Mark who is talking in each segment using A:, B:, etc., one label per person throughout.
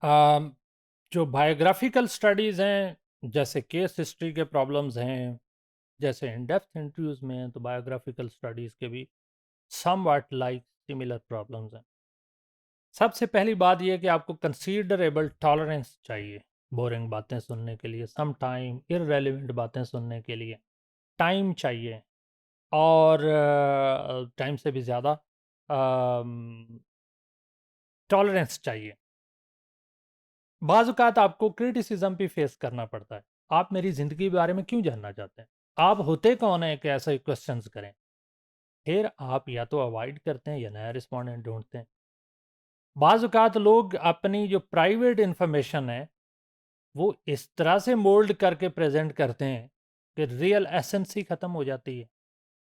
A: آم، جو biographical studies ہیں، جیسے کیس ہسٹری کے پرابلمز ہیں، جیسے ان ڈیپتھ انٹرویوز میں ہیں، تو بایوگرافیکل سٹڈیز کے بھی some what like similar problems ہیں۔ سب سے پہلی بات یہ کہ آپ کو کنسیڈریبل ٹالرنس چاہیے بورنگ باتیں سننے کے لیے، سم ٹائم ارریلیونٹ باتیں سننے کے لیے ٹائم چاہیے، اور ٹائم سے بھی زیادہ ٹالرنس چاہیے۔ بعض اوقات آپ کو کرٹیسزم بھی فیس کرنا پڑتا ہے۔ آپ میری زندگی کے بارے میں کیوں جاننا چاہتے ہیں؟ آپ ہوتے کون ہیں کہ ایسے کوشچنز کریں؟ پھر آپ یا تو اوائڈ کرتے ہیں یا نیا رسپونڈنٹ ڈھونڈتے ہیں۔ بعض اوقات لوگ اپنی جو پرائیویٹ انفارمیشن ہے وہ اس طرح سے مولڈ کر کے پریزنٹ کرتے ہیں کہ ریئل ایسنس ہی ختم ہو جاتی ہے۔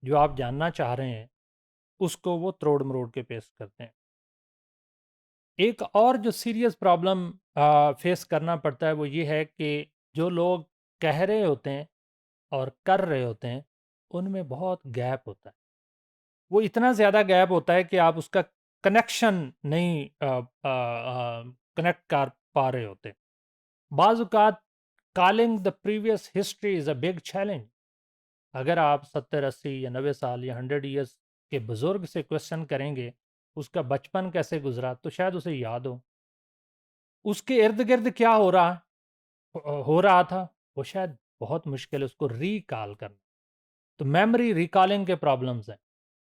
A: جو آپ جاننا چاہ رہے ہیں اس کو وہ تروڑ مروڑ کے پیش کرتے ہیں۔ ایک اور جو سیریس پرابلم فیس کرنا پڑتا ہے وہ یہ ہے کہ جو لوگ کہہ رہے ہوتے ہیں اور کر رہے ہوتے ہیں ان میں بہت گیپ ہوتا ہے۔ وہ اتنا زیادہ گیپ ہوتا ہے کہ آپ اس کا کنیکشن نہیں کنیکٹ کر پا رہے ہوتے۔ بعض اوقات calling the previous history is a big challenge. اگر آپ 70 80 یا 90 سال یا 100 ایئرس کے بزرگ سے کوشچن کریں گے اس کا بچپن کیسے گزرا تو شاید اسے یاد ہو، اس کے ارد گرد کیا ہو رہا تھا وہ شاید بہت مشکل ہے اس کو ریکال کرنا۔ تو میموری ریکالنگ کے پرابلمز ہیں،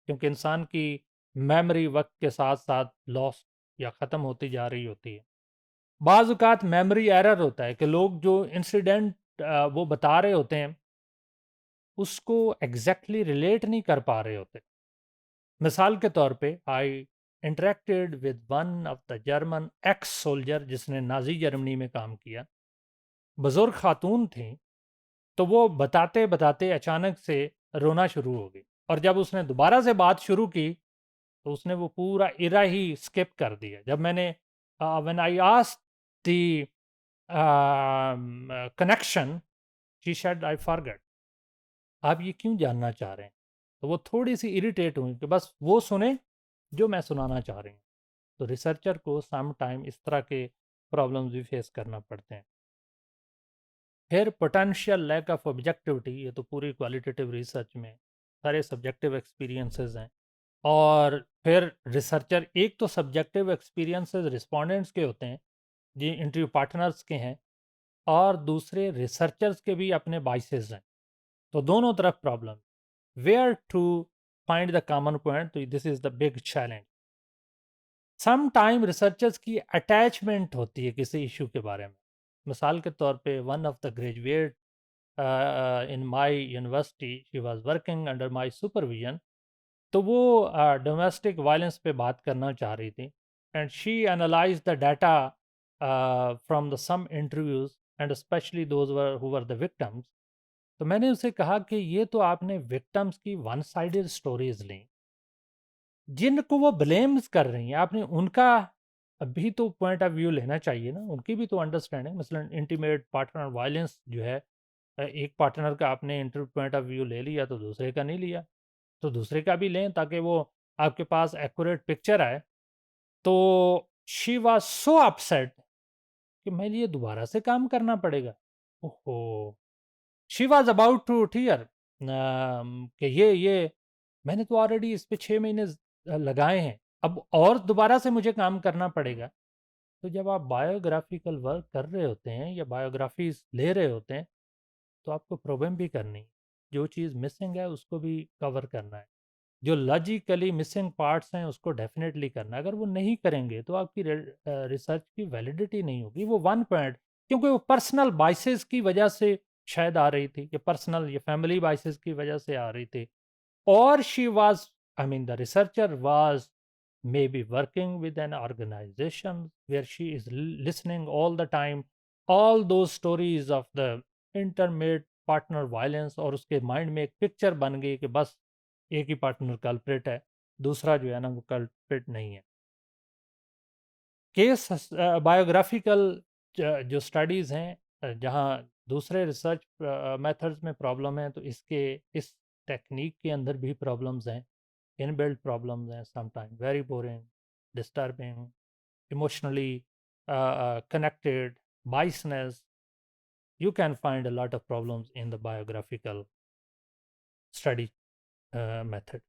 A: کیونکہ انسان کی میموری وقت کے ساتھ ساتھ لاس یا ختم ہوتی جا رہی ہوتی ہے۔ بعض اوقات میموری ایرر ہوتا ہے کہ لوگ جو انسیڈنٹ وہ بتا رہے ہوتے ہیں اس کو ایگزیکٹلی ریلیٹ نہیں کر پا رہے ہوتے۔ مثال کے طور پہ I interacted with one of the German ex soldier جس نے نازی جرمنی میں کام کیا، بزرگ خاتون تھیں، تو وہ بتاتے بتاتے اچانک سے رونا شروع ہو گئی، اور جب اس نے دوبارہ سے بات شروع کی تو اس نے وہ پورا ایرا ہی اسکپ کر دیا۔ جب میں نے when I asked the connection, she said I forgot۔ آپ یہ کیوں جاننا چاہ رہے ہیں؟ تو وہ تھوڑی سی اریٹیٹ ہوئی کہ بس وہ سنیں جو میں سنانا چاہ رہی ہوں۔ تو ریسرچر کو سم ٹائم اس طرح کے پرابلمز بھی فیس کرنا پڑتے ہیں۔ پھر پوٹینشیل لیک آف آبجیکٹیوٹی، یہ تو پوری کوالٹیٹیو ریسرچ میں سارے سبجیکٹیو ایکسپیرینسز ہیں، اور پھر ریسرچر ایک تو سبجیکٹیو ایکسپیرینسز رسپونڈنٹس کے ہوتے ہیں جی انٹرویو پارٹنرز کے ہیں، اور دوسرے ریسرچرز کے بھی اپنے بائسز ہیں۔ تو دونوں طرف problem, where to find the common point, تو this is the big challenge. Some time researchers کی اٹیچمنٹ ہوتی ہے کسی ایشو کے بارے میں۔ مثال کے طور پہ one of the graduate in my university, she was working under my supervision, تو وہ ڈومیسٹک وائلنس پہ بات کرنا چاہ رہی تھی، and she analyze the data from the some interviews and especially those who were the victims. تو میں نے اسے کہا کہ یہ تو آپ نے وکٹمس کی ون سائڈڈ سٹوریز لیں، جن کو وہ بلیمز کر رہی ہیں آپ نے ان کا بھی تو پوائنٹ آف ویو لینا چاہیے نا، ان کی بھی تو انڈرسٹینڈنگ۔ مثلا انٹیمیٹ پارٹنر وائلنس جو ہے، ایک پارٹنر کا آپ نے پوائنٹ آف ویو لے لیا تو دوسرے کا نہیں لیا، تو دوسرے کا بھی لیں تاکہ وہ آپ کے پاس ایکوریٹ پکچر آئے۔ تو شی واز سو اپسیٹ کہ میرے لیے دوبارہ سے کام کرنا پڑے گا۔ اوہو، she was about to tear کہ یہ میں نے تو آلریڈی اس پہ 6 مہینے لگائے ہیں، اب اور دوبارہ سے مجھے کام کرنا پڑے گا۔ تو جب آپ بایوگرافیکل ورک کر رہے ہوتے ہیں یا بایوگرافیز لے رہے ہوتے ہیں تو آپ کو پروبلم بھی کرنی ہے، جو چیز مسنگ ہے اس کو بھی کور کرنا ہے، جو لاجیکلی مسنگ پارٹس ہیں اس کو ڈیفینیٹلی کرنا ہے۔ اگر وہ نہیں کریں گے تو آپ کی ریسرچ کی ویلیڈیٹی نہیں ہوگی۔ وہ ون پوائنٹ، کیونکہ وہ پرسنل بائسز کی وجہ سے شاید آ رہی تھی، یا پرسنل یا فیملی بائسز کی وجہ سے آ رہی تھی، اور she was the researcher was maybe working with an organization where she is listening all the time all those stories of the intimate partner violence، اور اس کے مائنڈ میں ایک پکچر بن گئی کہ بس ایک ہی پارٹنر کلپریٹ ہے، دوسرا جو ہے نا وہ کلپریٹ نہیں ہے۔ کیس بایوگرافیکل جو اسٹڈیز ہیں جہاں دوسرے ریسرچ میتھڈز میں پرابلم ہے، تو اس ٹیکنیک کے اندر بھی پرابلمز ہیں، ان بلڈ پرابلمز ہیں، some time very boring, disturbing, emotionally connected, biasness. You can find a lot of problems in the biographical study method.